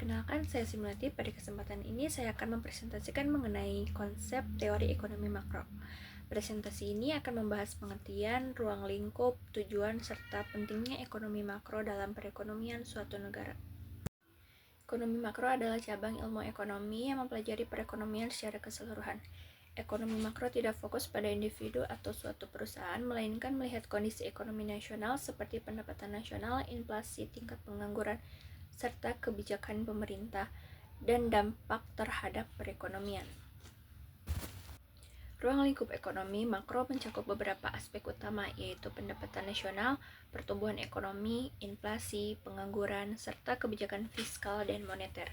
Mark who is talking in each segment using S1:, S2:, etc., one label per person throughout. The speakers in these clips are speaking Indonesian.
S1: Perkenalkan, saya Simulati. Pada kesempatan ini saya akan mempresentasikan mengenai konsep teori ekonomi makro. Presentasi ini akan membahas pengertian, ruang lingkup, tujuan, serta pentingnya ekonomi makro dalam perekonomian suatu negara. Ekonomi makro adalah cabang ilmu ekonomi yang mempelajari perekonomian secara keseluruhan. Ekonomi makro tidak fokus pada individu atau suatu perusahaan, melainkan melihat kondisi ekonomi nasional seperti pendapatan nasional, inflasi, tingkat pengangguran, serta kebijakan pemerintah dan dampak terhadap perekonomian. Ruang lingkup ekonomi makro mencakup beberapa aspek utama, yaitu pendapatan nasional, pertumbuhan ekonomi, inflasi, pengangguran, serta kebijakan fiskal dan moneter.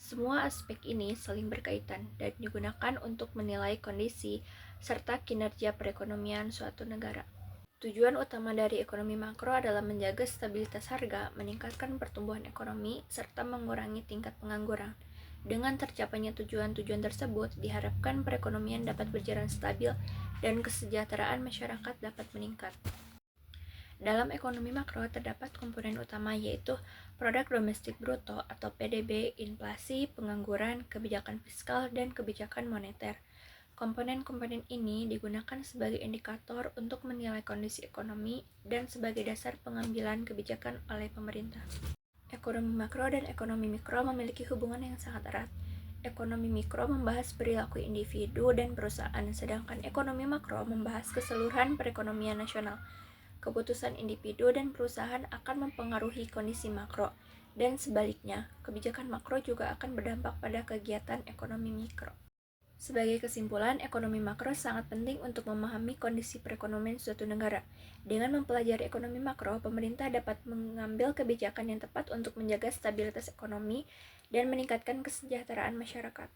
S1: Semua aspek ini saling berkaitan dan digunakan untuk menilai kondisi serta kinerja perekonomian suatu negara. Tujuan utama dari ekonomi makro adalah menjaga stabilitas harga, meningkatkan pertumbuhan ekonomi, serta mengurangi tingkat pengangguran. Dengan tercapainya tujuan-tujuan tersebut, diharapkan perekonomian dapat berjalan stabil dan kesejahteraan masyarakat dapat meningkat. Dalam ekonomi makro terdapat komponen utama, yaitu produk domestik bruto atau PDB, inflasi, pengangguran, kebijakan fiskal, dan kebijakan moneter. Komponen-komponen ini digunakan sebagai indikator untuk menilai kondisi ekonomi dan sebagai dasar pengambilan kebijakan oleh pemerintah. Ekonomi makro dan ekonomi mikro memiliki hubungan yang sangat erat. Ekonomi mikro membahas perilaku individu dan perusahaan, sedangkan ekonomi makro membahas keseluruhan perekonomian nasional. Keputusan individu dan perusahaan akan mempengaruhi kondisi makro, dan sebaliknya, kebijakan makro juga akan berdampak pada kegiatan ekonomi mikro. Sebagai kesimpulan, ekonomi makro sangat penting untuk memahami kondisi perekonomian suatu negara. Dengan mempelajari ekonomi makro, pemerintah dapat mengambil kebijakan yang tepat untuk menjaga stabilitas ekonomi dan meningkatkan kesejahteraan masyarakat.